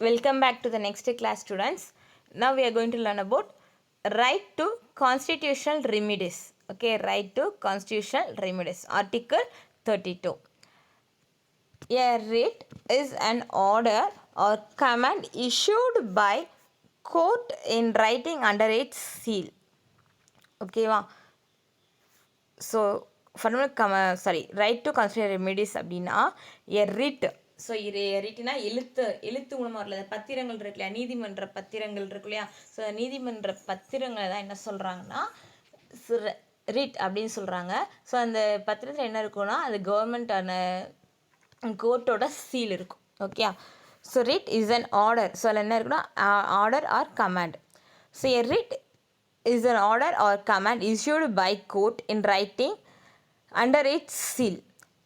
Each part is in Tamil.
Welcome back to the next class, students. Now we are going to learn about right to constitutional remedies. Okay, right to constitutional remedies. Article 32. A writ is an order or command issued by court in writing under its seal. Okay, so fundamental right to consider remedies அப்படின்னா எ ரிட். ஸோ இது ரிட்னா எழுத்து மூலமாக வரல, பத்திரங்கள் இருக்கு இல்லையா, நீதிமன்ற பத்திரங்கள் இருக்கு இல்லையா. ஸோ நீதிமன்ற பத்திரங்களை தான் என்ன சொல்கிறாங்கன்னா ரிட் அப்படின்னு சொல்கிறாங்க. ஸோ அந்த பத்திரத்தில் என்ன இருக்குன்னா அது கவர்மெண்ட்டான கோர்ட்டோட சீல் இருக்கும். Okay, so writ is an order. So அதில் என்ன இருக்குன்னா order or command. So a writ is an order or command issued by court in writing under its seal.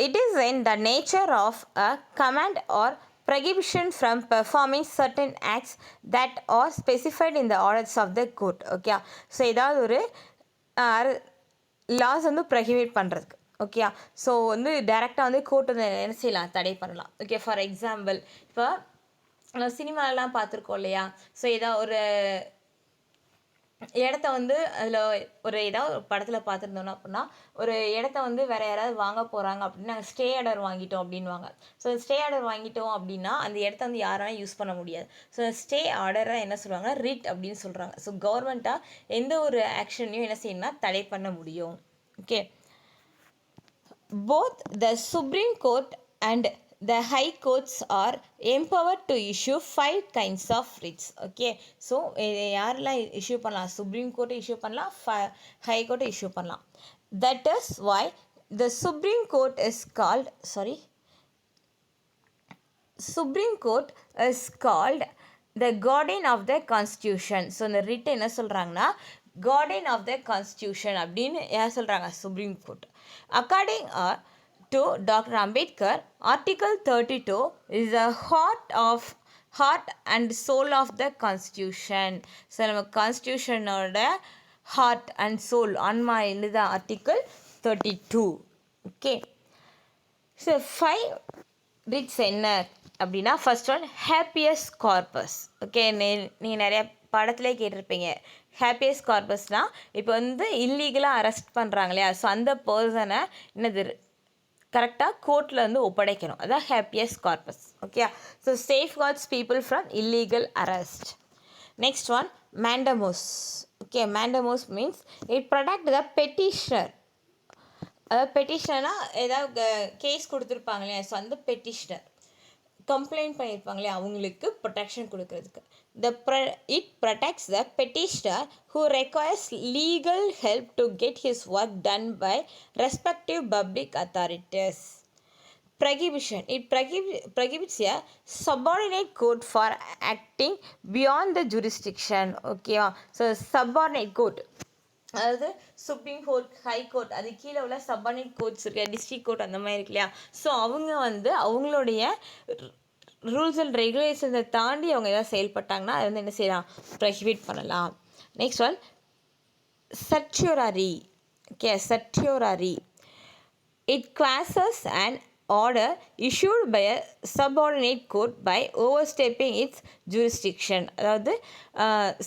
It is in the nature of a command or prohibition from performing certain acts that are specified in the orders of the court. Okay, so ஏதாவது ஒரு லாஸ் வந்து ப்ரொஹிபிட் பண்ணுறதுக்கு. ஓகே, ஸோ வந்து டைரெக்டாக வந்து கோர்ட் வந்து என்ன செய்யலாம், தடை பண்ணலாம். ஓகே, ஃபார் எக்ஸாம்பிள் இப்போ சினிமாலெலாம் பார்த்துருக்கோம் இல்லையா. ஸோ ஏதாவது ஒரு இடத்த வந்து அதில் ஏதாவது ஒரு படத்தில் பார்த்துருந்தோன்னா அப்படின்னா ஒரு இடத்த வந்து வேறு யாராவது வாங்க போகிறாங்க அப்படின்னா நாங்கள் ஸ்டே ஆர்டர் வாங்கிட்டோம் அப்படின்வாங்க. ஸோ ஸ்டே ஆர்டர் வாங்கிட்டோம் அப்படின்னா அந்த இடத்த வந்து யாராலும் யூஸ் பண்ண முடியாது. ஸோ ஸ்டே ஆர்டரை என்ன சொல்லுவாங்க, ரிட் அப்படின்னு சொல்கிறாங்க. ஸோ கவர்மெண்ட்டாக எந்த ஒரு ஆக்ஷனையும் என்ன செய்யணும்னா தடை பண்ண முடியும். Okay, both the supreme court and the high courts are empowered to issue 5 kinds of writs. Okay, so யாரெல்லாம் இஷ்யூ பண்ணலாம், சுப்ரீம் கோர்ட் இஷ்யூ பண்ணலாம், ஹை கோர்ட் இஷ்யூ பண்ணலாம். That is why the Supreme Court is called the guardian of the constitution. So இந்த ரிட் என்ன சொல்கிறாங்கன்னா guardian of the constitution அப்படின்னு யார் சொல்கிறாங்க, supreme court. According to Dr. Ambedkar, Article 32 is the heart and soul of the Constitution. So, நம்ம கான்ஸ்டியூஷனோட ஹார்ட் அண்ட் சோல் ஆன்மா எழுத Article 32. ஓகே, ஸோ 5 ரிட்ஸ் என்ன அப்படின்னா ஃபர்ஸ்ட் ஒன் ஹேப்பியஸ் கார்பஸ். ஓகே, நீங்கள் நிறைய படத்திலே கேட்டிருப்பீங்க. ஹேப்பியஸ் கார்பஸ்னால் இப்போ வந்து இல்லீகலாக அரெஸ்ட் பண்ணுறாங்க இல்லையா. ஸோ அந்த பர்சனை என்னது கரெக்டாக கோர்ட்டில் வந்து ஒப்படைக்கணும், அதான் habeas corpus. Okay, so safeguards people from illegal arrest. Next one mandamus. Okay, mandamus means it protect the petitioner. அதாவது பெட்டிஷனர்னால் ஏதாவது கேஸ் கொடுத்துருப்பாங்க இல்லையா. ஸோ அந்த பெட்டிஷனர் கம்ப்ளைண்ட் பண்ணியிருப்பாங்க இல்லையா, அவங்களுக்கு ப்ரொடெக்ஷன் கொடுக்கறதுக்கு. It protects the petitioner who requires legal help to get his work done by respective public authorities. Prohibition. It prohibits a subordinate court for acting beyond the jurisdiction. Okay, so subordinate court அதாவது சுப்ரீம் கோர்ட், ஹை கோர்ட், அது கீழே உள்ள சப்பார்டினேட் கோர்ட்ஸ் இருக்கு, டிஸ்ட்ரிக்ட் கோர்ட் அந்த மாதிரி இருக்கு இல்லையா. ஸோ அவங்க வந்து அவங்களுடைய ரூல்ஸ் அண்ட் ரெகுலேஷன்ஸை தாண்டி அவங்க ஏதாவது செயல்பட்டாங்கன்னா அது வந்து என்ன செய்யலாம், ப்ரொஹிபிட் பண்ணலாம். Next one certiorari. Okay, certiorari it quashes and order issued by a subordinate court by overstepping its jurisdiction. அதாவது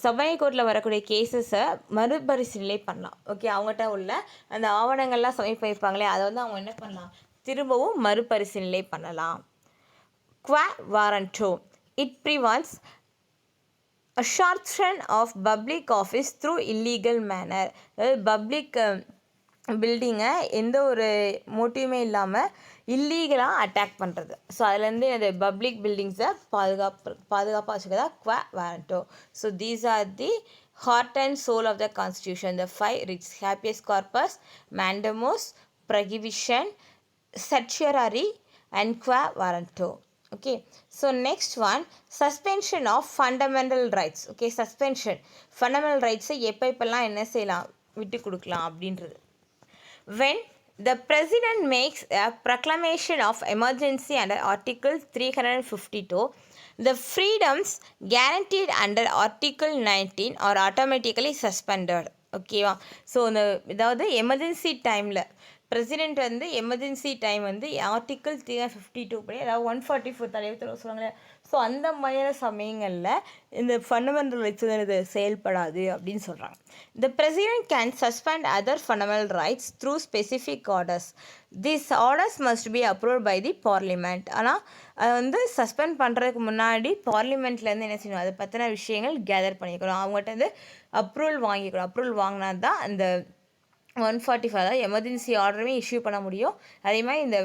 சபார்டினேட் கோர்ட்டில் வரக்கூடிய கேசஸை மறுபரிசீலனை பண்ணலாம். ஓகே, அவங்ககிட்ட உள்ள அந்த ஆவணங்கள்லாம் சமர்ப்பிப்பாங்களே அதை வந்து அவங்க என்ன பண்ணலாம், திரும்பவும் மறுபரிசீலனை பண்ணலாம். Quo warranto. It prevents assertion of public office through illegal manner. அதாவது பப்ளிக் பில்டிங்கை எந்த ஒரு மோட்டிவுமே இல்லாமல் இல்லீகலாக அட்டாக் பண்ணுறது. ஸோ அதுலேருந்து அந்த பப்ளிக் பில்டிங்ஸை பாதுகாப்பாக வச்சுக்கதா quo warranto. So these are the heart and soul of the constitution. The 5 writs: habeas corpus, mandamus, prohibition, certiorari and quo warranto. Okay, so next one suspension of fundamental rights. Okay, suspension fundamental ரைட்ஸை எப்பெல்லாம் என்ன செய்யலாம், விட்டு கொடுக்கலாம் அப்படின்றது. When the president makes a proclamation of emergency under Article 352, the freedoms guaranteed under Article 19 are automatically suspended. ஓகேவா. ஸோ இந்த ஏதாவது எமர்ஜென்சி டைமில் பிரசிடென்ட் வந்து எமர்ஜென்சி டைம் வந்து ஆர்டிக்கிள் 352 படி அதாவது 144 தலைவர் சொல்லுவாங்களே, ஸோ அந்த மாதிரியான சமயங்களில் இந்த ஃபண்டமெண்டல் ரைட்ஸ் வந்து செயல்படாது அப்படின்னு சொல்கிறாங்க. The president can suspend other fundamental rights through specific orders. This orders must be approved by the parliament. ஆனால் அதை வந்து சஸ்பெண்ட் பண்ணுறதுக்கு முன்னாடி பார்லிமெண்ட்லேருந்து என்ன செய்யணும், அதை பற்றின விஷயங்கள் கேதர் பண்ணிக்கணும், அவங்ககிட்ட வந்து அப்ரூவல் வாங்கிக்கணும். அப்ரூவல் வாங்கினா தான் அந்த 145 அதாவது எமர்ஜென்சி ஆர்டருமே இஷ்யூ பண்ண முடியும், அதே மாதிரி இந்த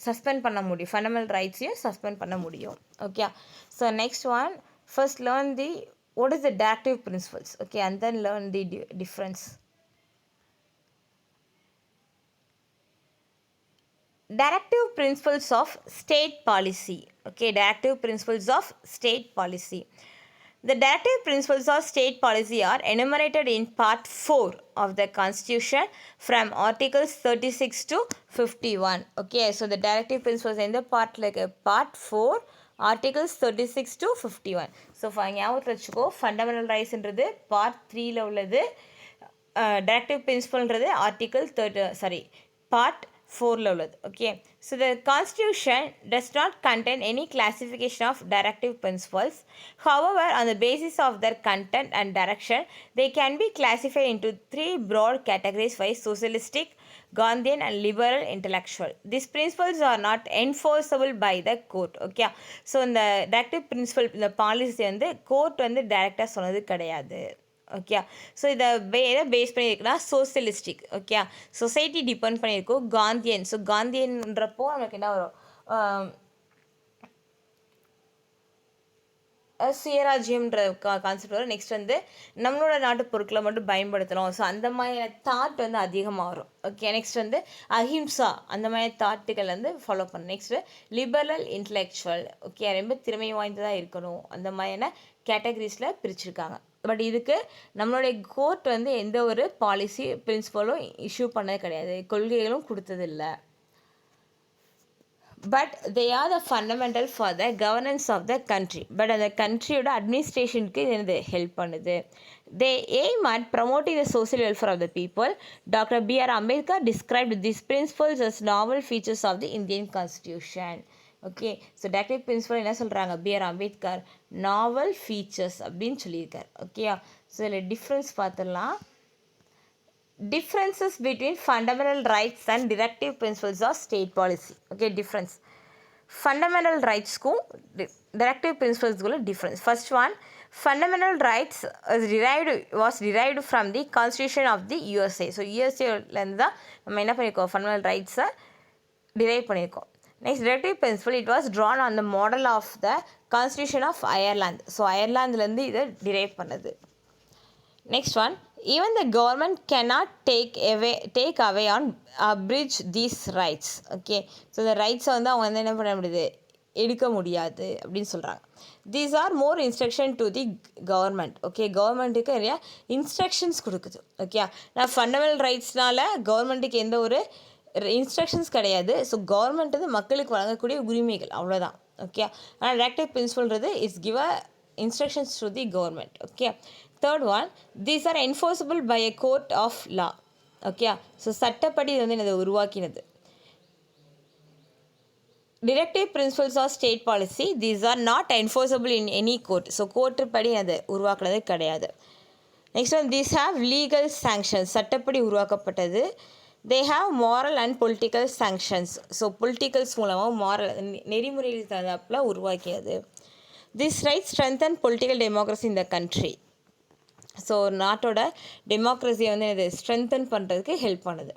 சஸ்பெண்ட் பண்ண முடியும், ஃபண்டமெண்டல் ரைட்ஸையும் சஸ்பெண்ட் பண்ண முடியும். Okay, so next one, first learn the what is the directive principles. Okay, and then learn the difference. Directive principles of state policy. Okay, directive principles of state policy. The directive principles of state policy are enumerated in Part 4 of the Constitution from Articles 36 to 51. Okay, so the directive principles in the part like Part 4, Articles 36 to 51. So, ஞாபகத்தில் வச்சுக்கோ, ஃபண்டமெண்டல் ரைட்ஸ்ன்றது Part 3ல உள்ளது, directive principleன்றது Article Part 4ல உள்ளது. Okay, so the Constitution does not contain any classification of directive principles. However, on the basis of their content and direction, they can be classified into 3 broad categories: socialistic, Gandhian and liberal intellectual. These principles are not enforceable by the court. Okay, so இந்த directive principle இந்த பாலிசி வந்து கோர்ட் வந்து டைரெக்டாக சொன்னது கிடையாது. ஓகே, ஸோ இதை எதை பேஸ் பண்ணியிருக்குன்னா சோசியலிஸ்டிக். ஓகே, சொசைட்டி டிபெண்ட் பண்ணியிருக்கோம். காந்தியன், ஸோ காந்தியன்றப்போ நமக்கு என்ன வரும், சுயராஜ்யம்ன்ற கான்செப்ட் வரும். நெக்ஸ்ட் வந்து நம்மளோட நாட்டு பொருட்களை மட்டும் பயன்படுத்தணும், ஸோ அந்த மாதிரி தாட் வந்து அதிகமாக வரும். ஓகே, நெக்ஸ்ட் வந்து அஹிம்சா, அந்த மாதிரி தாட்டுகள் வந்து ஃபாலோ பண்ணணும். Next liberal intellectual. ஓகே, ரொம்ப திறமை வாய்ந்ததாக இருக்கணும், அந்த மாதிரியான கேட்டகரிஸில் பிரிச்சுருக்காங்க. பட் இதுக்கு நம்மளுடைய கோர்ட் வந்து எந்த ஒரு பாலிசி பிரின்சிபலும் இஷ்யூ பண்ணது கிடையாது, கொள்கைகளும் கொடுத்ததில்லை. But they are the fundamental for the governance of the country. But அந்த கண்ட்ரியோட அட்மினிஸ்ட்ரேஷனுக்கு இது ஹெல்ப் பண்ணுது. They aim at promoting the social welfare of the people. Doctor B.R. Ambedkar described this principles as novel features of the Indian constitution. Okay, so directive principle என்ன சொல்கிறாங்க, B.R. அம்பேத்கர் நாவல் ஃபீச்சர்ஸ் அப்படின்னு சொல்லியிருக்கார். ஓகே, ஸோ இதில் டிஃப்ரென்ஸ் பார்த்துடலாம். Differences between fundamental rights and directive principles of state policy. Okay, difference. Fundamental rights ku directive principles ku difference. First one, fundamental rights was derived from the Constitution of the USA. So USA ல இருந்து தான் நம்ம என்ன பண்ணியிருக்கோம், fundamental rights derive பண்ணியிருக்கோம். Next, directive principle, it was drawn on the model of the Constitution of Ireland. So அயர்லாந்துலேருந்து இதை derive பண்ணது. Next one, even the government cannot take away on abridge these rights. Okay, so the rights வந்து அவங்க வந்து என்ன பண்ண முடியுது, எடுக்க முடியாது அப்படின்னு சொல்கிறாங்க. These are more instruction to the government. Okay, கவர்மெண்ட்டுக்கு நிறையா இன்ஸ்ட்ரக்ஷன்ஸ் கொடுக்குது. ஓகே, நான் ஃபண்டமெண்டல் ரைட்ஸ்னால கவர்மெண்ட்டுக்கு எந்த ஒரு இன்ஸ்ட்ரக்ஷன்ஸ் கிடையாது. ஸோ கவர்மெண்ட் வந்து மக்களுக்கு வழங்கக்கூடிய உரிமைகள், அவ்வளோதான். ஓகே, ஆனால் டைரக்டிவ் பிரின்சிபல்ன்றது is give a instructions to the government. Okay, third one, these are enforceable by a court of law. Okay, so சட்டப்படி இது வந்து என்னது உருவாக்கினது. Directive principles of state policy, these are not enforceable in any court. So court படி அது உருவாக்குனது கிடையாது. Next one, these have legal sanctions, சட்டப்படி உருவாக்கப்பட்டது. They have moral and political sanctions, so politicals மூலமாக மாரல் நெறிமுறைகள் தகுந்தாப்பில் உருவாக்கியது. This right strengthen political democracy in the country. So நாட்டோட டெமோக்ரஸியை வந்து இது ஸ்ட்ரென்தன் பண்ணுறதுக்கு ஹெல்ப் பண்ணுது.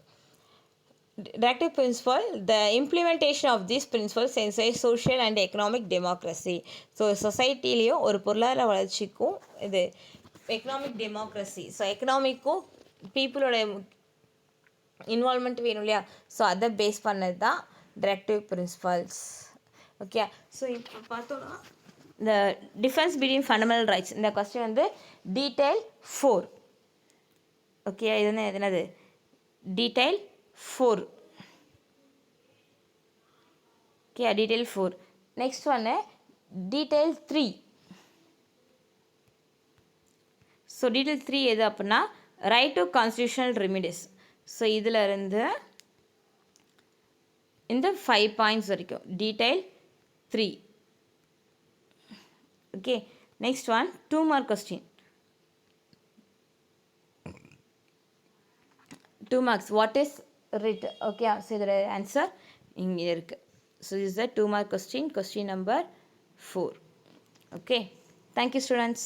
Directive principle, the implementation of these principles ensures social and economic democracy. So சொசைட்டிலையும் ஒரு பொருளாதார வளர்ச்சிக்கும் இது எக்கனாமிக் டெமோக்ரஸி, ஸோ எக்கனாமிக்கும் பீப்புளோட இன்வால்மெண்ட் வேணும் இல்லையா, ஸோ அதை பேஸ் பண்ணது தான் டிரெக்டிவ் பிரின்சிபல்ஸ். ஓகே, ஸோ இப்போ பார்த்தோன்னா இந்த டிஃபரன்ஸ் பிட்வீன் ஃபண்டமெண்டல் ரைட்ஸ், இந்த கொஸ்டின் வந்து டீடைல் 4. ஓகே, இது வந்து என்னது டீடைல் 4. Okay, detail 4. நெக்ஸ்ட் ஒன்று டீடைல் 3. ஸோ டீடைல் 3 எது அப்படின்னா right to constitutional remedies. So இதில் இருந்து இந்த 5 பாயிண்ட்ஸ் வரைக்கும் detail 3. Okay, next one 2 mark question. 2 marks. What is writ? Okay, so the answer இங்கே இருக்குது. So this is the 2 mark question, question number 4. Okay, thank you students.